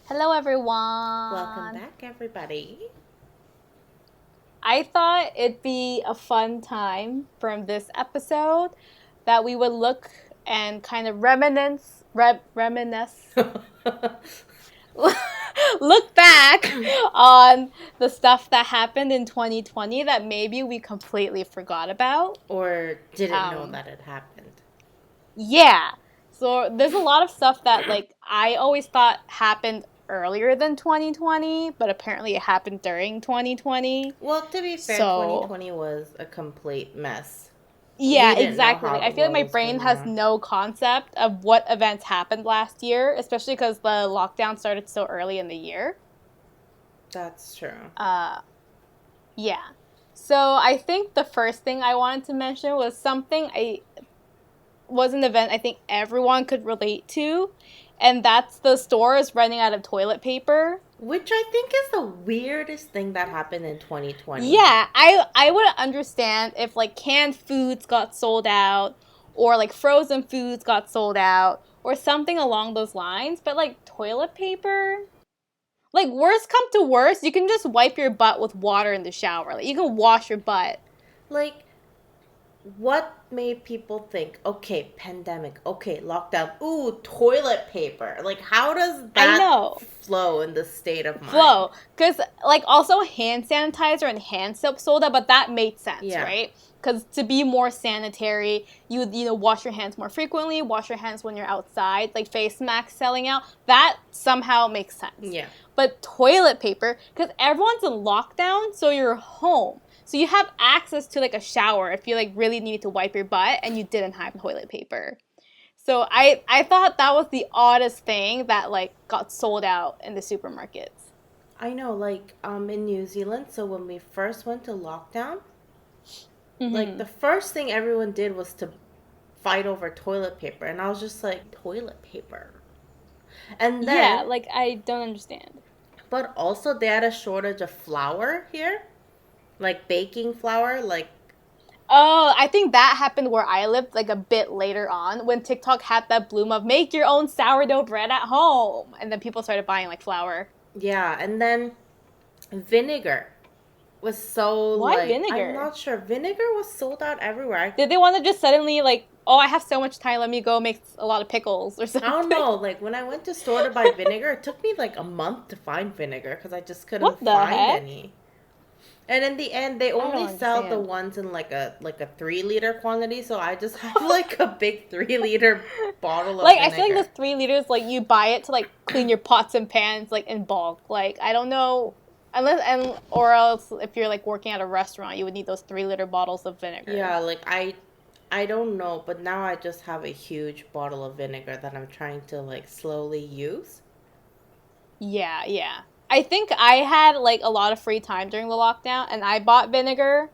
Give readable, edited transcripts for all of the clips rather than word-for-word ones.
Hello, Welcome everyone. back, everybody. I thought it'd be a fun time from this episode that we would look and kind of reminisce, look back on the stuff that happened in 2020 that maybe we completely forgot about. Or didn't know Um, that it happened. yeah. So there's a lot of stuff that I always thought happened earlier than 2020, but apparently it happened during 2020. Well, to be fair, So 2020 was a complete mess. We yeah, didn't know exactly. how Like I the feel like world my was going brain to has run. no concept of what events happened last year, especially because the lockdown started so early in the year. That's true. Uh, yeah. So I think the first thing I wanted to mention was something I was an event I think everyone could relate to, and that's the store is running out of toilet paper. Which I think is the weirdest thing that happened in 2020. Yeah, I would understand if like canned foods got sold out or like frozen foods got sold out or something along those lines, but like toilet paper, like worst come to worst, you can just wipe your butt with water in the shower. Like you can wash your butt. Like, what made people think, okay, pandemic, okay, lockdown, ooh, toilet paper? Like, how does I that know. flow in this state of mind? Flow, because like also hand sanitizer and hand soap sold out, but that made sense, Yeah, right? Because to be more sanitary, you would wash your hands more frequently, wash your hands when you're outside, like face masks selling out. That somehow makes sense. yeah. But toilet paper, because everyone's in lockdown, so you're home. So you have access to like a shower if you like really need to wipe your butt and you didn't have toilet paper. So I thought that was the oddest thing that like got sold out in the supermarkets. I know, like, in New Zealand, so when we first went to lockdown, like, the Mm-hmm. first thing everyone did was to fight over toilet paper. And I was just like, toilet paper. And Yeah, then, like I don't understand. but also they had a shortage of flour here, like baking flour. Like, Oh, I think that happened where I lived like a bit later on when TikTok had that bloom of make your own sourdough bread at home. And then people started buying like flour. yeah. And then vinegar was so, Why like, I'm vinegar? not sure. Vinegar was sold out everywhere. Did they want to just suddenly like, oh, I have so much time, let me go make a lot of pickles or I don't something? know. Like, when I went to store to buy vinegar, it took me like a month to find vinegar because I just couldn't What the find heck? any. And in the end, they I only don't sell the understand. ones in like a 3 liter quantity, so I just have like a big 3 liter bottle of Like I feel like vinegar. the 3 liters, like you buy it to like clean your pots and pans like in bulk. Like I don't know, unless and or else if you're like working at a restaurant, you would need those 3 liter bottles of vinegar. Yeah, like I don't know, but now I just have a huge bottle of vinegar that I'm trying to like slowly use. Yeah, yeah. I think I had like a lot of free time during the lockdown, and I bought vinegar,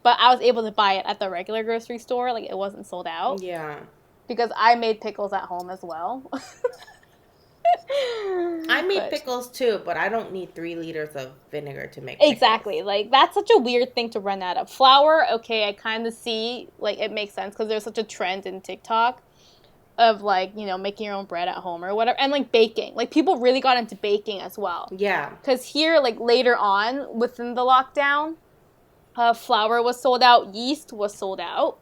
but I was able to buy it at the regular grocery store. Like it wasn't sold out Yeah. because I made pickles at home as well. I made But pickles too, but I don't need 3 liters of vinegar to make pickles. exactly. Like that's such a weird thing to run out of. Flour, okay, I kind of see like it makes sense because there's such a trend in TikTok of like, making your own bread at home or whatever and like baking. Like people really got into baking as well. Yeah. Cuz here like later on within the lockdown, flour was sold out, yeast was sold out.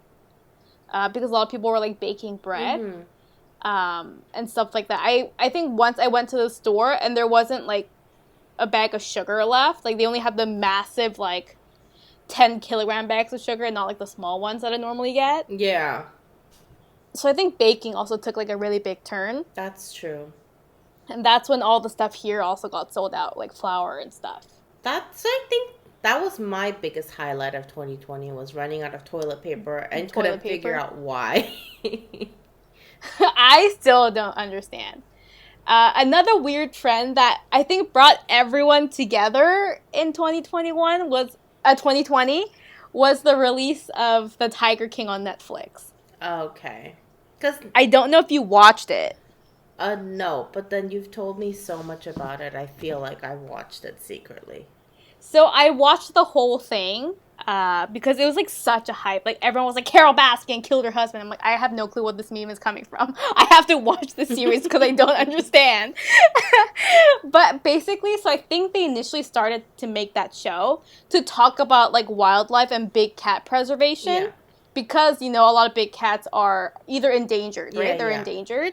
Because a lot of people were like baking bread Mm-hmm. and stuff like that. I think once I went to the store and there wasn't like a bag of sugar left. Like they only had the massive like 10 kilogram bags of sugar and not like the small ones that I normally get. Yeah, So I think baking also took like a really big turn. that's true. And that's when all the stuff here also got sold out, like flour and stuff. I think that was my biggest highlight of 2020 was running out of toilet paper and Toilet couldn't figure paper. out why. I still don't understand. Another weird trend that I think brought everyone together in 2020 was the release of The Tiger King on Netflix. Okay. Cuz I don't know if you watched it. no, but then you've told me so much about it. I feel like I watched it secretly. So I watched the whole thing because it was like such a hype. Like everyone was like, Carol Baskin killed her husband. I'm like, I have no clue what this meme is coming from. I have to watch the series because I don't understand. But basically, so I think they initially started to make that show to talk about, like, wildlife and big cat preservation. Yeah. Because, you know, a lot of big cats are either endangered, right? Yeah, They're yeah. endangered.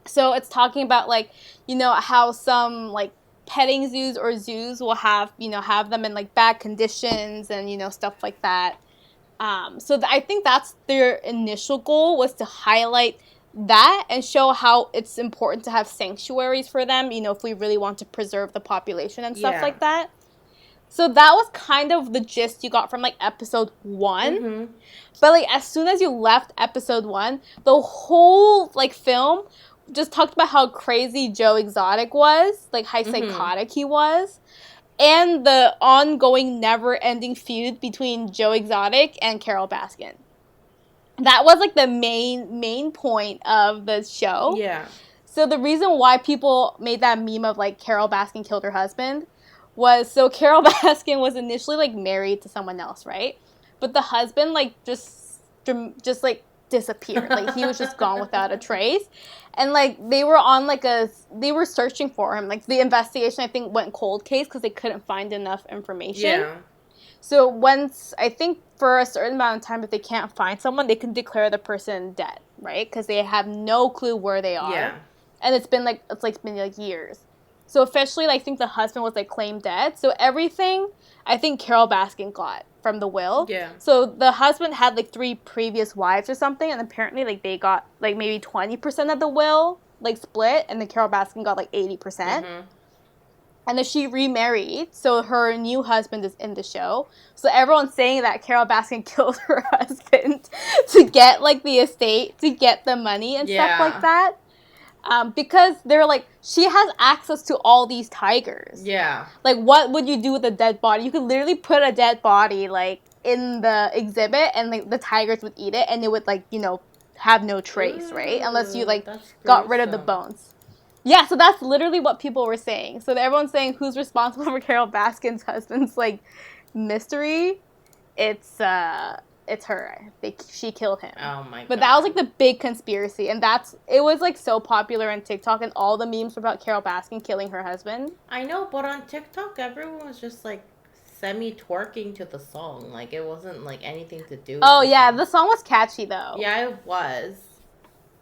So it's talking about, like, you know, how some, like, petting zoos or zoos will have, you know, have them in, like, bad conditions and, you know, stuff like that. So I think that's their initial goal, was to highlight that and show how it's important to have sanctuaries for them, you know, if we really want to preserve the population and stuff Yeah. like that. So that was kind of the gist you got from, like, episode 1. Mm-hmm. But, like, as soon as you left episode 1, the whole, like, film just talked about how crazy Joe Exotic was, like, how psychotic he was, and the ongoing, never-ending feud between Joe Exotic and Carole Baskin. That was, like, the main point of the show. Yeah. So the reason why people made that meme of, like, Carole Baskin killed her husband was, so Carole Baskin was initially, like, married to someone else, right? But the husband, like, just like, disappeared. Like, he was just gone without a trace. And, like, they were on, like, they were searching for him. Like, the investigation, I think, went cold case because they couldn't find enough information. Yeah. So once, I think for a certain amount of time, if they can't find someone, they can declare the person dead, right? Because they have no clue where they are. Yeah. And it's been, like, years. So officially, I think the husband was, like, claimed dead. So everything, I think Carole Baskin got from the will. Yeah. So the husband had, like, 3 previous wives or something, and apparently, like, they got, like, maybe 20% of the will, like, split, and then Carole Baskin got, like, 80%. Mm-hmm. And then she remarried, so her new husband is in the show. So everyone's saying that Carole Baskin killed her husband to get, like, the estate, to get the money and stuff like that. Because they're like, she has access to all these tigers. Yeah. Like, what would you do with a dead body? You could literally put a dead body, like, in the exhibit, and, like, the tigers would eat it, and it would, like, you know, have no trace, right? Unless you, like, got rid of the bones. Yeah, so that's literally what people were saying. So everyone's saying who's responsible for Carole Baskin's husband's, like, mystery. It's her. She killed him. Oh my god. But that was, like, the big conspiracy, and it was, like, so popular on TikTok, and all the memes were about Carole Baskin killing her husband. I know, but on TikTok, everyone was just, like, semi-twerking to the song. Like, it wasn't, like, anything to do with Oh, the yeah, song. the song was catchy, though. Yeah, it was.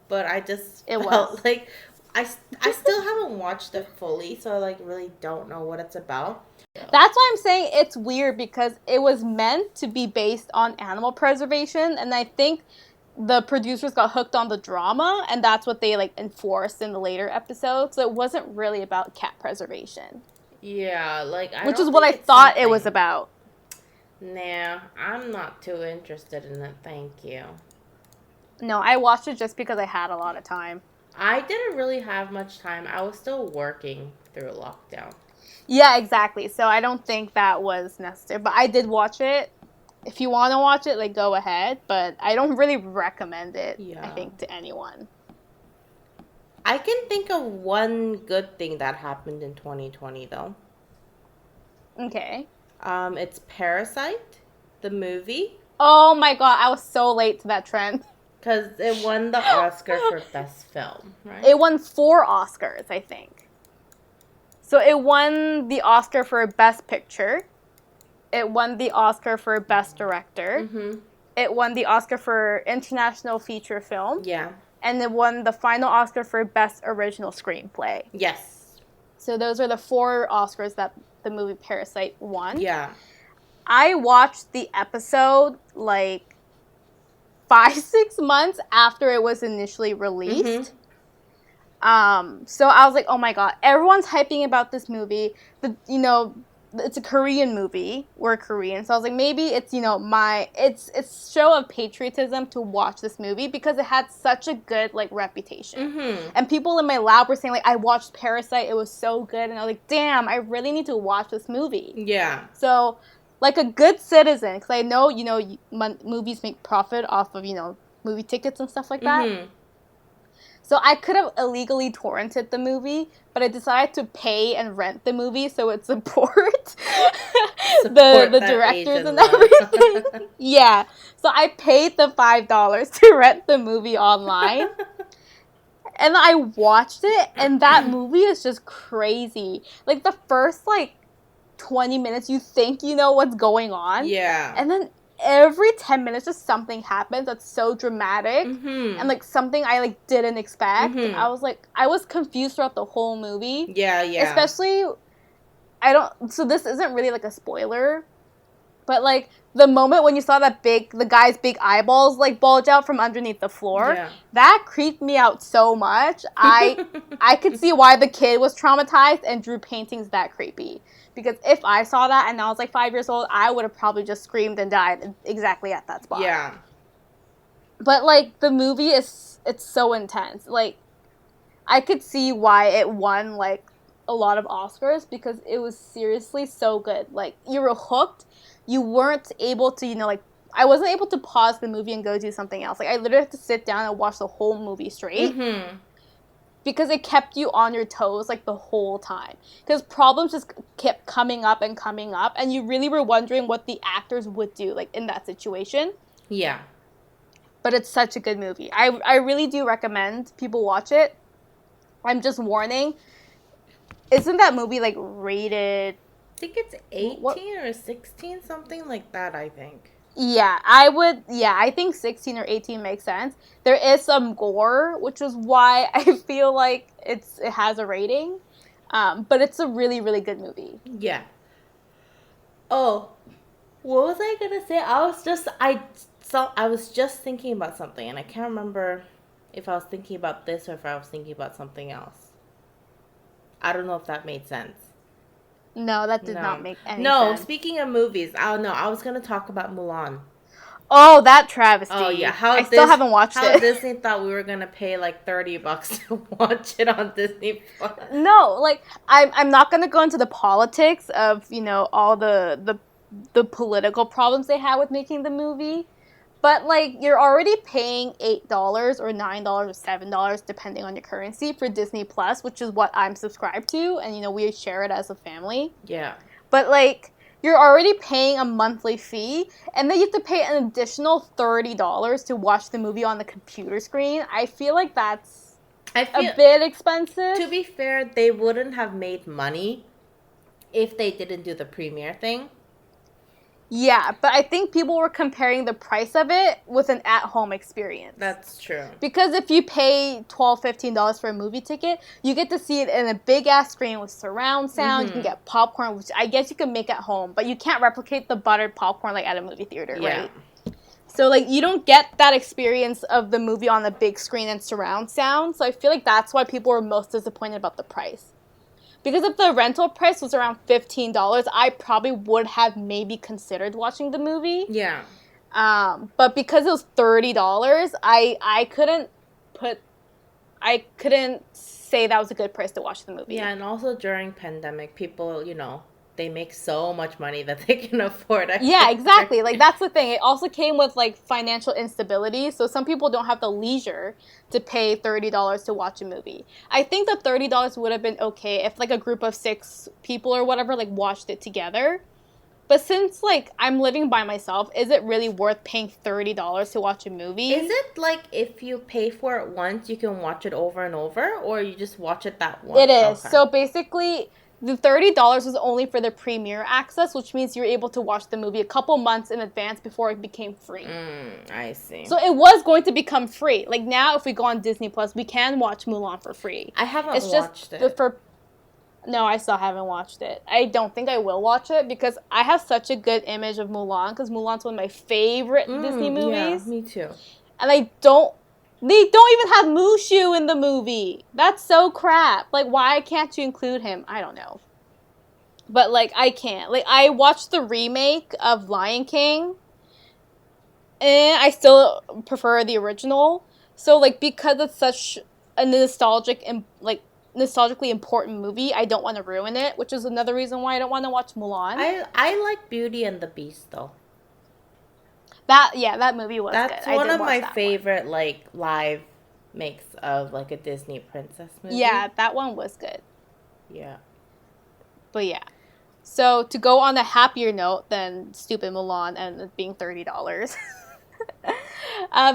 But I just It felt was. like... I still haven't watched it fully, so I, like, really don't know what it's about. That's why I'm saying it's weird, because it was meant to be based on animal preservation, and I think the producers got hooked on the drama, and that's what they, like, enforced in the later episodes. So it wasn't really about cat preservation. Yeah, like, which is what I thought it was about. Nah, I'm not too interested in it, thank you. No, I watched it just because I had a lot of time. I didn't really have much time. I was still working through lockdown. Yeah, exactly. So I don't think that was necessary. But I did watch it. If you want to watch it, like, go ahead. But I don't really recommend it, I think, to anyone. I can think of one good thing that happened in 2020, though. Okay. It's Parasite, the movie. Oh my god, I was so late to that trend. Because it won the Oscar for Best Film, right? It won 4 Oscars, I think. So it won the Oscar for Best Picture. It won the Oscar for Best Director. Mm-hmm. It won the Oscar for International Feature Film. Yeah. And it won the final Oscar for Best Original Screenplay. Yes. So those are the 4 Oscars that the movie Parasite won. Yeah. I watched the episode, like, 5-6 months after it was initially released. Mm-hmm. So I was like, oh my god, everyone's hyping about this movie. It's a Korean movie. We're Korean. So I was like, maybe it's, it's show of patriotism to watch this movie because it had such a good, like, reputation. Mm-hmm. And people in my lab were saying, like, I watched Parasite. It was so good. And I was like, damn, I really need to watch this movie. Yeah. So, like a good citizen, because I know, movies make profit off of, movie tickets and stuff like that. Mm-hmm. So I could have illegally torrented the movie, but I decided to pay and rent the movie so it support the directors and everything. Yeah. So I paid the $5 to rent the movie online. And I watched it, and that movie is just crazy. Like, the first, like, 20 minutes, you think you know what's going on. Yeah. And then every 10 minutes, just something happens that's so dramatic. And, like, something I, like, didn't expect. I was confused throughout the whole movie. Yeah. Especially, so this isn't really, like, a spoiler. But, like, the moment when you saw the guy's big eyeballs, like, bulge out from underneath the floor, that creeped me out so much. I could see why the kid was traumatized and drew paintings that creepy. Because if I saw that and I was, like, 5 years old, I would have probably just screamed and died exactly at that spot. Yeah. But, like, the movie it's so intense. Like, I could see why it won, like, a lot of Oscars, because it was seriously so good. Like, you were hooked. You weren't able to, like, I wasn't able to pause the movie and go do something else. Like, I literally had to sit down and watch the whole movie straight. Because it kept you on your toes, like, the whole time. Because problems just kept coming up, and you really were wondering what the actors would do, like, in that situation. Yeah. But it's such a good movie. I really do recommend people watch it. I'm just warning. Isn't that movie, like, rated... I think it's 18 or 16, something like that, I think. Yeah, I think 16 or 18 makes sense. There is some gore, which is why I feel like it has a rating. But it's a really, really good movie. Yeah. Oh, what was I gonna say? I was just thinking about something, and I can't remember if I was thinking about this or if I was thinking about something else. I don't know if that made sense. No, that did not make any sense. No, speaking of movies, I was going to talk about Mulan. Oh, that travesty. Oh, yeah. I still haven't watched it. How Disney thought we were going to pay like $30 to watch it on Disney Plus. No, like, I'm not going to go into the politics of, all the political problems they had with making the movie. But, like, you're already paying $8 or $9 or $7, depending on your currency, for Disney Plus, which is what I'm subscribed to. And, we share it as a family. Yeah. But, like, you're already paying a monthly fee, and then you have to pay an additional $30 to watch the movie on the computer screen. I feel like that's a bit expensive. To be fair, they wouldn't have made money if they didn't do the premiere thing. Yeah, but I think people were comparing the price of it with an at-home experience. That's true. Because if you pay $12, $15 for a movie ticket, you get to see it in a big-ass screen with surround sound. You can get popcorn, which I guess you can make at home, but you can't replicate the buttered popcorn like at a movie theater, right? So, like, you don't get that experience of the movie on the big screen and surround sound. So I feel like that's why people were most disappointed about the price. Because if the rental price was around $15, I probably would have maybe considered watching the movie. Yeah. But because it was $30, I couldn't say that was a good price to watch the movie. Yeah, and also during pandemic, people, they make so much money that they can afford it. Yeah, exactly. Like, that's the thing. It also came with, like, financial instability. So some people don't have the leisure to pay $30 to watch a movie. I think the $30 would have been okay if, like, a group of 6 people or whatever, like, watched it together. But since, like, I'm living by myself, is it really worth paying $30 to watch a movie? Is it, like, if you pay for it once, you can watch it over and over? Or you just watch it that once? It is. Okay. So basically, the $30 was only for the premiere access, which means you're able to watch the movie a couple months in advance before it became free. I see. So it was going to become free. Like, now, if we go on Disney Plus, we can watch Mulan for free. I haven't watched it. No, I still haven't watched it. I don't think I will watch it because I have such a good image of Mulan, because Mulan's one of my favorite Disney movies. Yeah, me too. And they don't even have Mushu in the movie. That's so crap. Like, why can't you include him? I don't know. But, like, I can't. Like, I watched the remake of Lion King, and I still prefer the original. So, like, because it's such a nostalgically important movie, I don't want to ruin it, which is another reason why I don't want to watch Mulan. I like Beauty and the Beast, though. That movie was good. That's one of my favorite, like, live makes of, like, a Disney princess movie. Yeah, that one was good. Yeah. But, yeah. So, to go on a happier note than stupid Mulan and it being $30.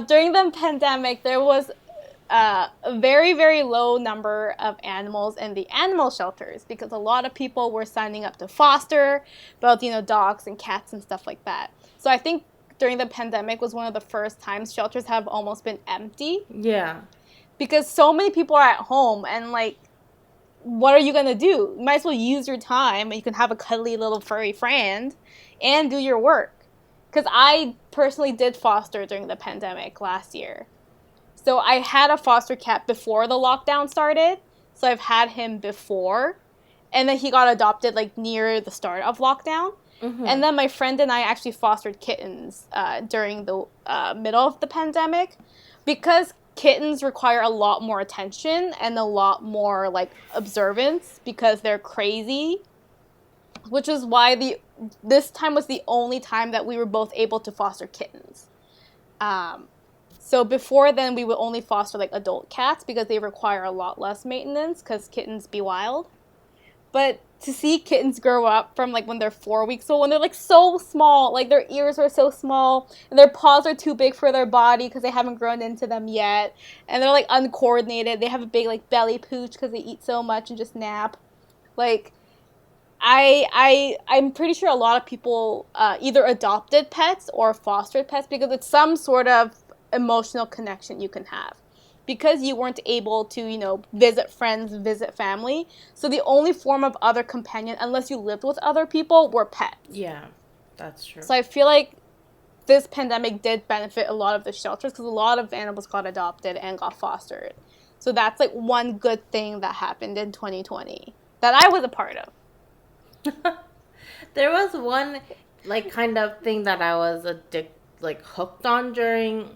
During the pandemic, there was a very, very low number of animals in the animal shelters because a lot of people were signing up to foster both, dogs and cats and stuff like that. So I think during the pandemic was one of the first times shelters have almost been empty. Yeah. Because so many people are at home and, like, what are you going to do? You might as well use your time and you can have a cuddly little furry friend and do your work. Because I personally did foster during the pandemic last year. So I had a foster cat before the lockdown started. So I've had him before. And then he got adopted, like, near the start of lockdown. Mm-hmm. And then my friend and I actually fostered kittens during the middle of the pandemic. Because kittens require a lot more attention and a lot more, like, observance because they're crazy. Which is why this time was the only time that we were both able to foster kittens. So before then, we would only foster, like, adult cats because they require a lot less maintenance because kittens be wild. But to see kittens grow up from, like, when they're 4 weeks old, when they're, like, so small, like, their ears are so small, and their paws are too big for their body because they haven't grown into them yet, and they're, like, uncoordinated, they have a big, like, belly pooch because they eat so much and just nap. Like, I'm pretty sure a lot of people either adopted pets or fostered pets because it's some sort of emotional connection you can have. Because you weren't able to, visit friends, visit family. So the only form of other companion, unless you lived with other people, were pets. Yeah, that's true. So I feel like this pandemic did benefit a lot of the shelters because a lot of animals got adopted and got fostered. So that's, like, one good thing that happened in 2020 that I was a part of. There was one, like, kind of thing that I was hooked on during,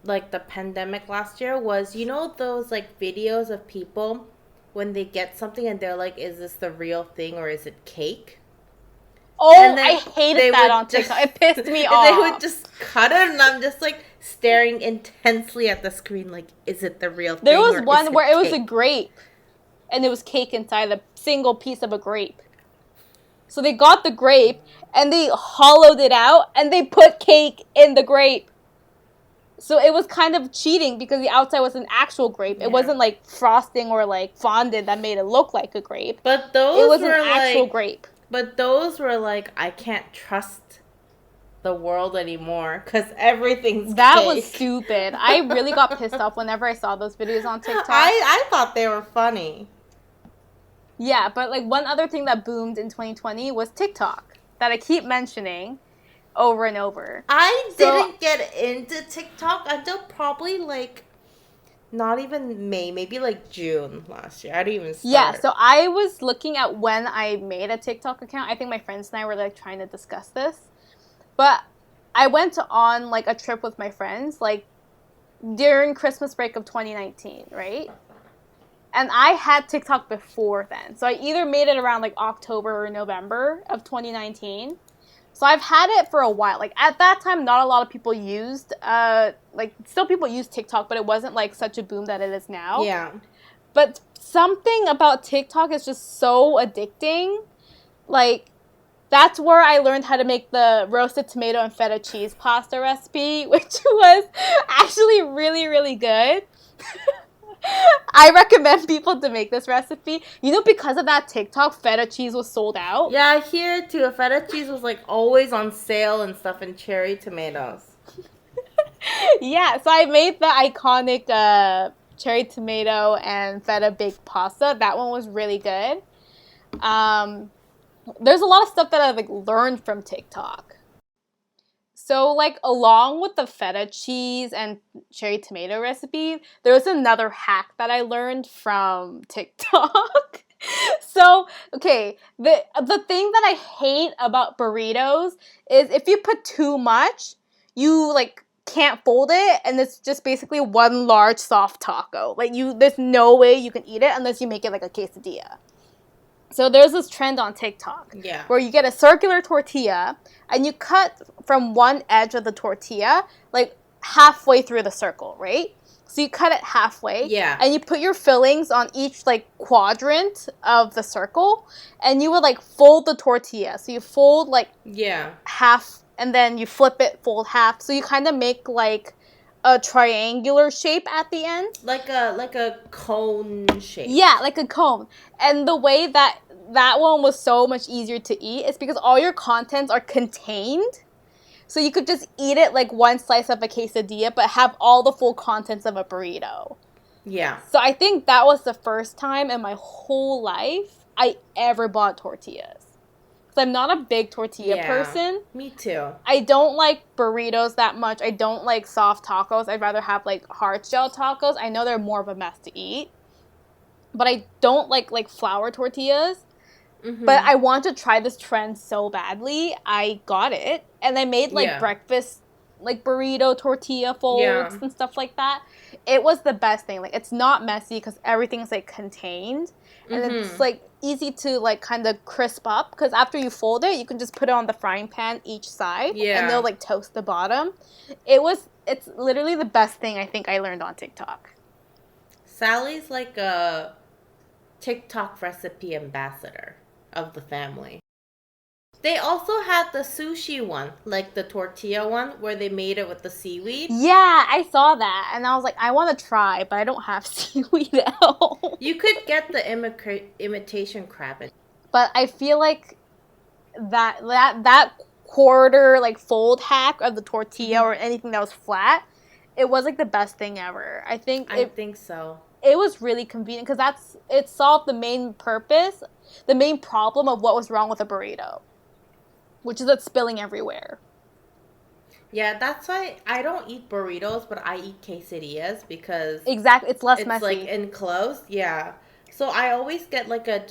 like, the pandemic last year was, those, like, videos of people when they get something and they're like, is this the real thing or is it cake? Oh, I hated that on TikTok. It pissed me off. They would just cut it and I'm just, like, staring intensely at the screen like, is it the real thing? There was one where it was a grape and it was cake inside a single piece of a grape. So they got the grape, and they hollowed it out, and they put cake in the grape. So it was kind of cheating, because the outside was an actual grape. Yeah. It wasn't, like, frosting or, like, fondant that made it look like a grape. But those were, an actual grape. But those were, like, I can't trust the world anymore, because everything's That cake. Was stupid. I really got pissed off whenever I saw those videos on TikTok. I thought they were funny. Yeah, but, like, one other thing that boomed in 2020 was TikTok that I keep mentioning over and over. I didn't get into TikTok until probably, like, not even May, maybe, like, June last year. I didn't even start. Yeah, so I was looking at when I made a TikTok account. I think my friends and I were, like, trying to discuss this. But I went on, like, a trip with my friends, like, during Christmas break of 2019, right? And I had TikTok before then. So I either made it around, like, October or November of 2019. So I've had it for a while. Like, at that time, not a lot of people used, still people use TikTok, but it wasn't, like, such a boom that it is now. Yeah. But something about TikTok is just so addicting. Like, that's where I learned how to make the roasted tomato and feta cheese pasta recipe, which was actually really, really good. I recommend people to make this recipe. Because of that TikTok, feta cheese was sold out. Yeah, here too. Feta cheese was, like, always on sale and stuff, and cherry tomatoes. Yeah, so I made the iconic cherry tomato and feta baked pasta. That one was really good. There's a lot of stuff that I've, like, learned from TikTok. So, like, along with the feta cheese and cherry tomato recipe, there was another hack that I learned from TikTok. So, okay, the thing that I hate about burritos is if you put too much, you, like, can't fold it, and it's just basically one large soft taco. Like, there's no way you can eat it unless you make it like a quesadilla. So there's this trend on TikTok where you get a circular tortilla and you cut from one edge of the tortilla, like, halfway through the circle, right? So you cut it halfway. Yeah. And you put your fillings on each, like, quadrant of the circle, and you would, like, fold the tortilla. So you fold, like, half, and then you flip it, fold half. So you kind of make, like, a triangular shape at the end. Like a cone shape. Yeah, like a cone. And the way that one was so much easier to eat is because all your contents are contained. So you could just eat it like one slice of a quesadilla, but have all the full contents of a burrito. Yeah. So I think that was the first time in my whole life I ever bought tortillas. Because I'm not a big tortilla person. Me too. I don't like burritos that much. I don't like soft tacos. I'd rather have like hard shell tacos. I know they're more of a mess to eat. But I don't like flour tortillas. Mm-hmm. But I want to try this trend so badly. I got it. And I made like breakfast like burrito tortilla folds and stuff like that. It was the best thing. Like, it's not messy because everything's like contained. And it's like easy to like kind of crisp up because after you fold it, you can just put it on the frying pan each side and they'll like toast the bottom. It's literally the best thing I think I learned on TikTok. Sally's like a TikTok recipe ambassador of the family. They also had the sushi one, like the tortilla one, where they made it with the seaweed. Yeah, I saw that, and I was like, I want to try, but I don't have seaweed at home. You could get the imitation crab. But I feel like that quarter, like, fold hack of the tortilla or anything that was flat, it was, like, the best thing ever. I think so. It was really convenient, because it solved the main problem of what was wrong with a burrito. Which is it's spilling everywhere. Yeah, that's why I don't eat burritos, but I eat quesadillas because exactly it's less messy. It's like enclosed, yeah. So I always get like a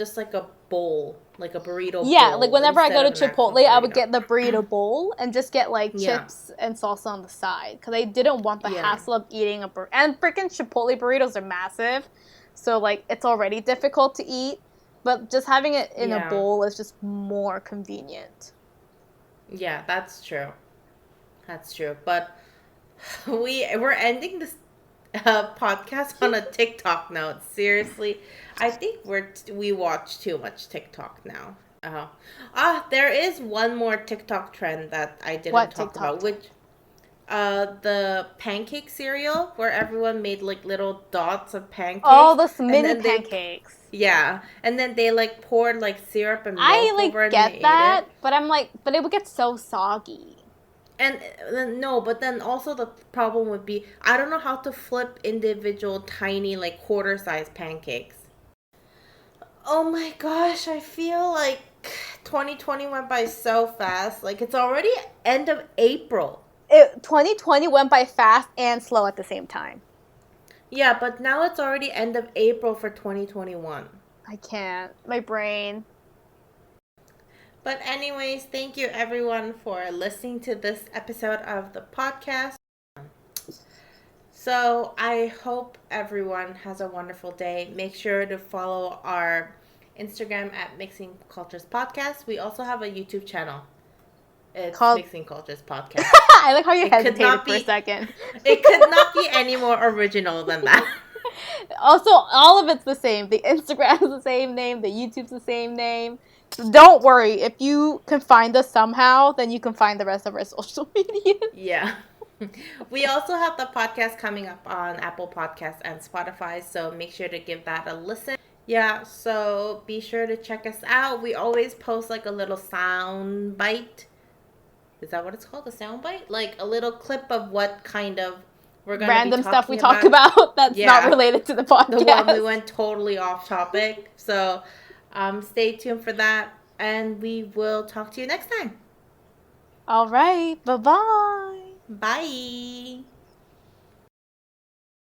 bowl, like a burrito bowl. Yeah, like whenever I go to Chipotle, I would get the burrito bowl and just get like chips and salsa on the side because I didn't want the hassle of eating a burrito. And freaking Chipotle burritos are massive, so like it's already difficult to eat. But just having it in a bowl is just more convenient. Yeah, that's true. That's true. But we're ending this podcast on a TikTok note. Seriously, I think we watch too much TikTok now. There is one more TikTok trend that I didn't talk about, which the pancake cereal where everyone made like little dots of pancakes. Oh, those mini pancakes. Yeah, and then they like poured like syrup and milk over it. I get that, but I'm like, but it would get so soggy. And no, but then also the problem would be I don't know how to flip individual tiny like quarter-sized pancakes. Oh my gosh, I feel like 2020 went by so fast. Like it's already end of April. 2020 went by fast and slow at the same time. Yeah, but now it's already end of April for 2021. I can't. My brain. But anyways, thank you everyone for listening to this episode of the podcast. So I hope everyone has a wonderful day. Make sure to follow our Instagram at Mixing Cultures Podcast. We also have a YouTube channel. It's called Mixing Cultures Podcast. I like how you hesitated for a second. It could not be any more original than that. Also, all of it's the same. The Instagram is the same name. The YouTube's the same name. So don't worry. If you can find us somehow, then you can find the rest of our social media. Yeah. We also have the podcast coming up on Apple Podcasts and Spotify, so make sure to give that a listen. Yeah, so be sure to check us out. We always post like a little sound bite. Is that what it's called? A sound bite? Like a little clip of what kind of we're going to random stuff we talk about that's not related to the podcast. The one we went totally off topic. So stay tuned for that, and we will talk to you next time. All right. Bye-bye. Bye.